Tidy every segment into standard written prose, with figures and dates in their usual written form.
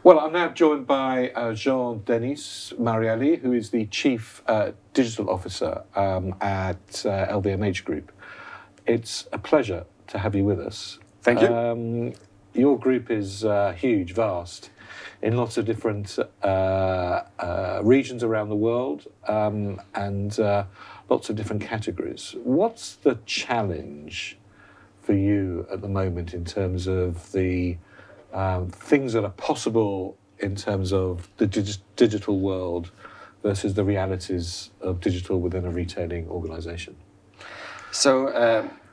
Well, I'm now joined by Jean Denis Mariali, who is the Chief Digital Officer at LVMH Group. It's a pleasure to have you with us. Thank you. Your group is huge, vast, in lots of different regions around the world and lots of different categories. What's the challenge for you at the moment in terms of the things that are possible in terms of the digital world versus the realities of digital within a retailing organisation? So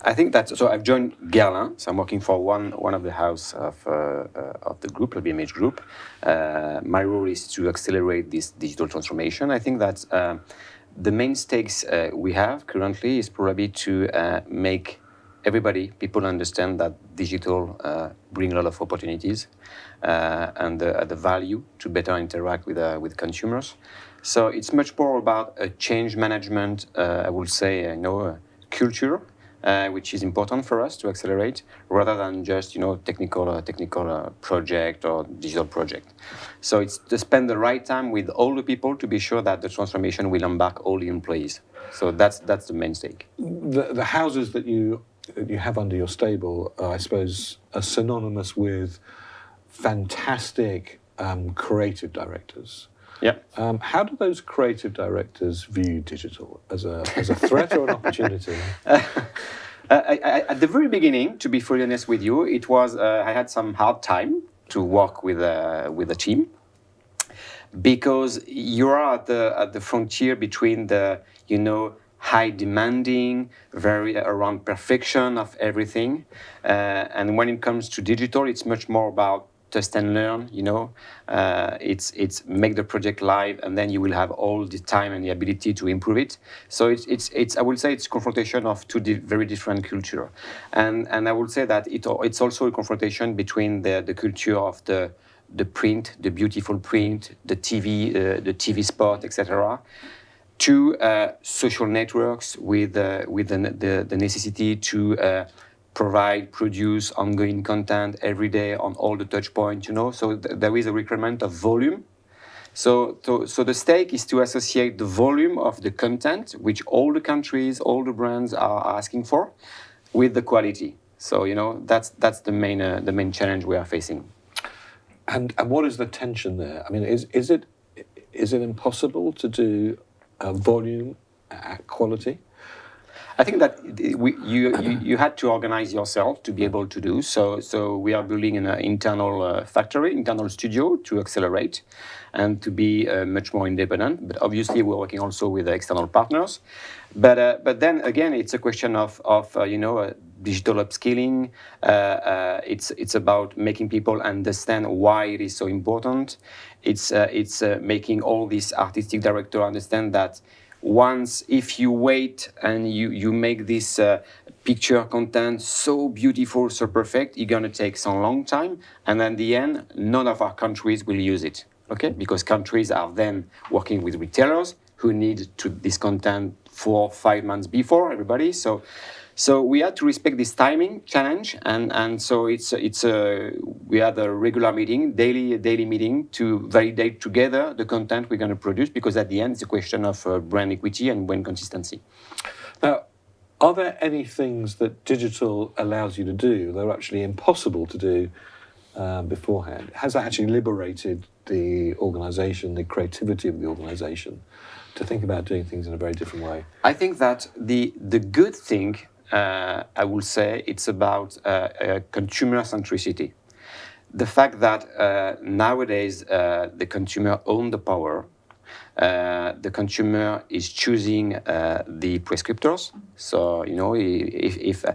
I think that I've joined Guerlain. So I'm working for one of the house of the group, LVMH Group. My role is to accelerate this digital transformation. I think that the main stakes we have currently is probably to make people understand that digital bring a lot of opportunities and the value to better interact with consumers. So it's much more about a change management, I would say, culture, which is important for us to accelerate, rather than just technical project or digital project. So it's to spend the right time with all the people to be sure that the transformation will embark all the employees. So that's the main stake. The houses that you have under your stable, I suppose, are synonymous with fantastic creative directors. Yeah. How do those creative directors view digital as a threat or an opportunity? At the very beginning, to be fully honest with you, it was I had some hard time to work with a team, because you are at the frontier between the high demanding, very around perfection of everything, and when it comes to digital, it's much more about test and learn. It's make the project live, and then you will have all the time and the ability to improve it. So it's I would say it's confrontation of two very different culture, and I would say that it's also a confrontation between the culture of the print, the beautiful print, the TV spot, etc. to social networks with the necessity to produce ongoing content every day on all the touch points, So there is a requirement of volume. So the stake is to associate the volume of the content, which all the countries, all the brands are asking for, with the quality. So that's the main challenge we are facing. And what is the tension there? I mean, is it impossible to do volume at quality? I think that you had to organize yourself to be able to do so. So we are building an internal factory, internal studio to accelerate and to be much more independent. But obviously, we're working also with external partners. But then again, it's a question of digital upskilling. It's about making people understand why it is so important. It's making all these artistic directors understand that once, if you wait and you make this picture content so beautiful, so perfect, it's going to take some long time. And at the end, none of our countries will use it, okay? Because countries are then working with retailers who need this content 4 or 5 months before everybody. So we had to respect this timing challenge, and so we had a regular meeting, daily meeting to validate together the content we're going to produce, because at the end it's a question of brand equity and brand consistency. Now, are there any things that digital allows you to do that are actually impossible to do beforehand? Has that actually liberated the organisation, the creativity of the organisation, to think about doing things in a very different way? I think that the good thing, I will say, it's about consumer centricity. The fact that nowadays the consumer owns the power. The consumer is choosing the prescriptors. So, if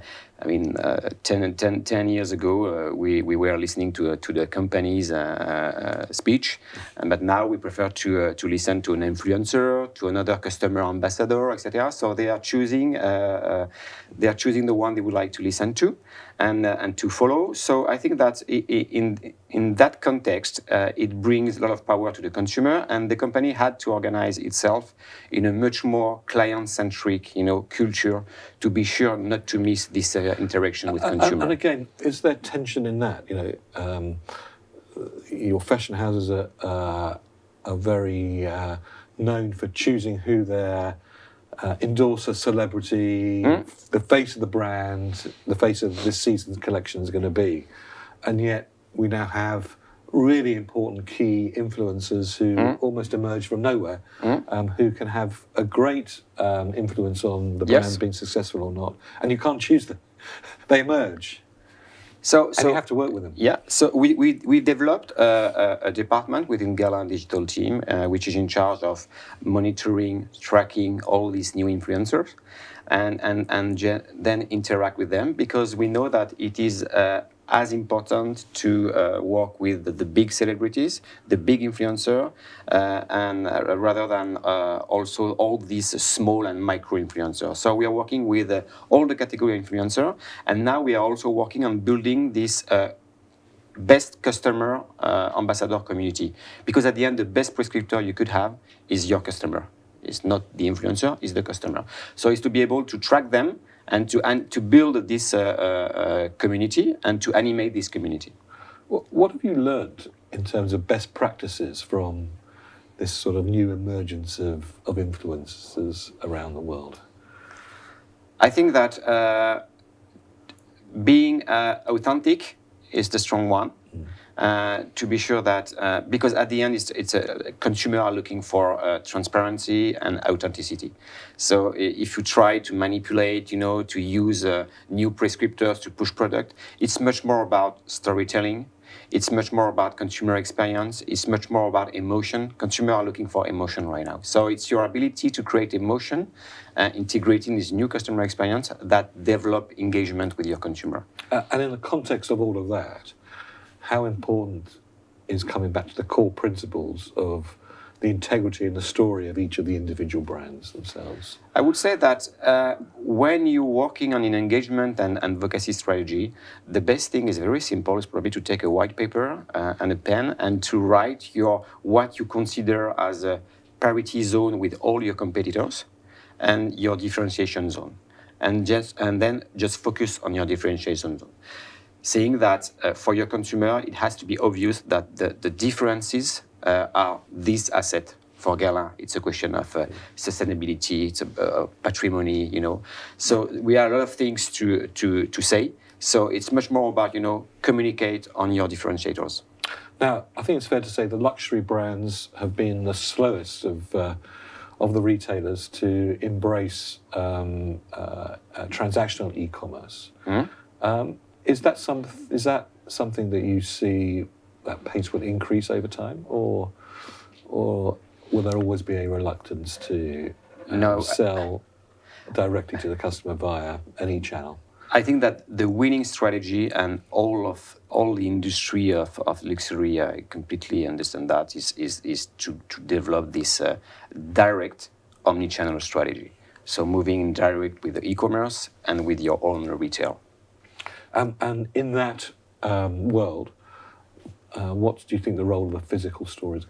10 years ago, we were listening to the company's speech, but now we prefer to listen to an influencer, to another customer ambassador, etc. So they are choosing the one they would like to listen to and to follow. So I think that in that context, it brings a lot of power to the consumer, and the company had to organize itself in a much more client-centric, culture, to be sure not to miss this interaction with consumer. And again, is there tension in that? your fashion houses are very known for choosing who their endorser, celebrity, the face of the brand, the face of this season's collection is going to be. And yet we now have really important key influencers who almost emerge from nowhere, who can have a great influence on the brand being successful or not. And you can't choose them. They emerge. So And you have to work with them. Yeah, so we've developed a department within Gala digital team, which is in charge of monitoring, tracking all these new influencers, and then interact with them, because we know that it is as important to work with the big celebrities, the big influencer, and rather than also all these small and micro influencers. So we are working with all the category influencer, and now we are also working on building this best customer ambassador community, because at the end the best prescriptor you could have is your customer. It's not the influencer, it's the customer. So it's to be able to track them and to build this community and to animate this community. What have you learned in terms of best practices from this sort of new emergence of influencers around the world? I think that being authentic is the strong one. To be sure that, because at the end it's a consumer are looking for transparency and authenticity. So if you try to manipulate, to use new prescriptors to push product, it's much more about storytelling. It's much more about consumer experience. It's much more about emotion. Consumers are looking for emotion right now. So it's your ability to create emotion, integrating this new customer experience that develop engagement with your consumer. And in the context of all of that, how important is coming back to the core principles of the integrity and the story of each of the individual brands themselves? I would say that when you're working on an engagement and advocacy strategy, the best thing is very simple. It's probably to take a white paper and a pen and to write what you consider as a parity zone with all your competitors and your differentiation zone, and then just focus on your differentiation zone. Saying that for your consumer, it has to be obvious that the differences are this asset. For Gala, it's a question of sustainability, it's a patrimony, So we have a lot of things to say. So it's much more about, communicate on your differentiators. Now, I think it's fair to say the luxury brands have been the slowest of the retailers to embrace transactional e-commerce. Is that something that you see that pace will increase over time, or will there always be a reluctance to sell directly to the customer via any channel? I think that the winning strategy, and all the industry of luxury, I completely understand that, is to develop this direct omni-channel strategy. So moving direct with the e-commerce and with your own retail. And in that world, what do you think the role of the physical store is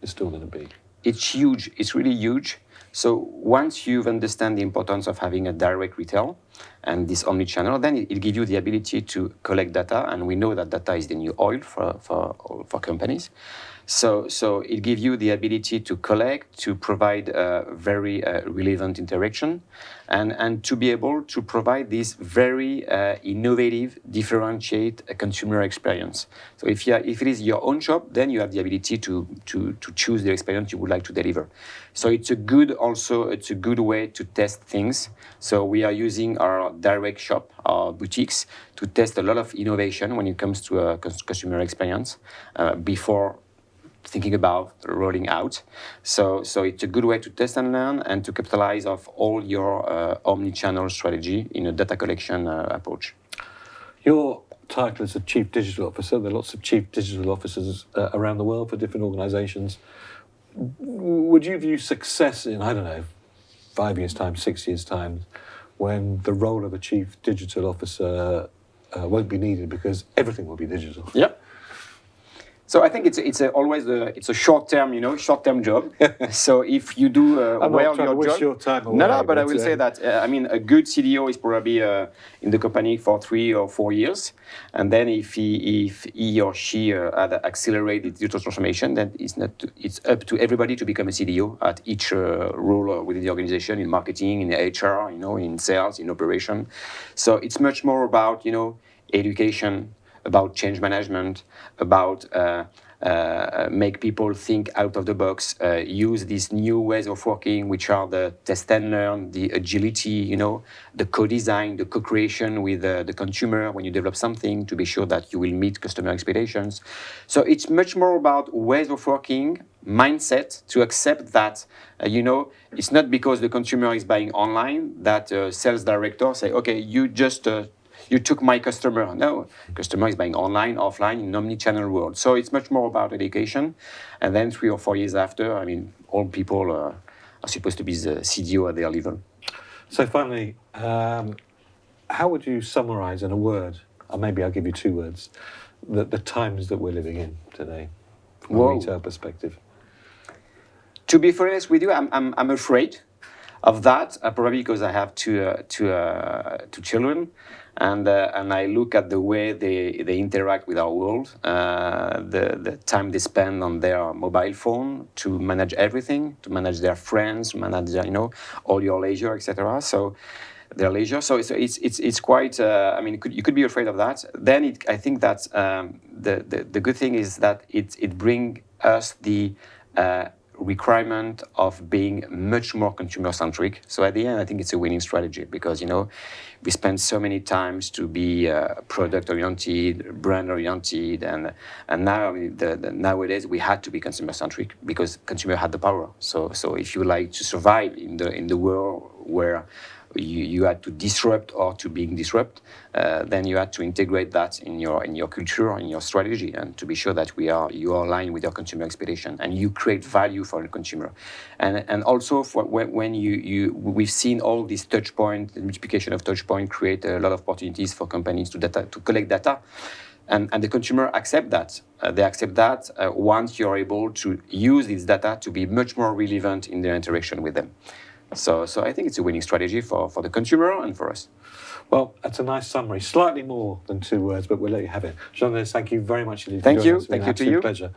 still going to be? It's huge. It's really huge. So once you understand the importance of having a direct retail and this omni-channel, then it gives you the ability to collect data, and we know that data is the new oil for companies. So it gives you the ability to collect, to provide very relevant interaction, and to be able to provide this very innovative, differentiate consumer experience. So if it is your own shop, then you have the ability to choose the experience you would like to deliver. So it's a good way to test things. So we are using our direct shop, our boutiques, to test a lot of innovation when it comes to consumer experience before thinking about rolling out. So it's a good way to test and learn and to capitalize of all your omni-channel strategy in a data collection approach. Your title is a Chief Digital Officer. There are lots of Chief Digital Officers around the world for different organisations. Would you view success in, 5 years' time, 6 years' time, when the role of a Chief Digital Officer won't be needed because everything will be digital? Yep. So I think always a short-term job. So if you do I'm well not trying to your wish job, your time away. no, but I will say that I mean a good CDO is probably in the company for 3 or 4 years, and then if he or she had accelerated digital transformation, then it's up to everybody to become a CDO at each role within the organization, in marketing, in HR, in sales, in operation. So it's much more about education, about change management, about make people think out of the box, use these new ways of working, which are the test and learn, the agility, the co-design, the co-creation with the consumer when you develop something to be sure that you will meet customer expectations. So it's much more about ways of working, mindset to accept that, it's not because the consumer is buying online that sales director say, okay, you took my customer. No, customer is buying online, offline, in omni-channel world. So it's much more about education. And then 3 or 4 years after, I mean, all people are supposed to be the CDO at their level. So finally, how would you summarize in a word, or maybe I'll give you 2 words, the times that we're living in today from a retail perspective? To be honest with you, I'm afraid of that, probably because I have two children, and I look at the way they interact with our world, the time they spend on their mobile phone to manage everything, to manage their friends, to manage their, all your leisure, etc. So their leisure. So it's quite. I mean, you could be afraid of that. Then I think that the good thing is that it brings us the requirement of being much more consumer centric. So at the end, I think it's a winning strategy because we spend so many times to be product oriented, brand oriented, and now nowadays we had to be consumer centric because consumer had the power. So if you like to survive in the world where you had to disrupt or to being disrupt, then you had to integrate that in your culture, in your strategy, and to be sure that you are aligned with your consumer expectation and you create value for the consumer. And also for when we've seen all these touch points, the multiplication of touch point create a lot of opportunities for companies to collect data. And the consumer accept that. They accept that once you're able to use this data to be much more relevant in their interaction with them. So I think it's a winning strategy for the consumer and for us. Well, that's a nice summary. Slightly more than 2 words, but we'll let you have it. Jean Denis, thank you very much indeed. Thank you. It's been Thank an you to you. Pleasure.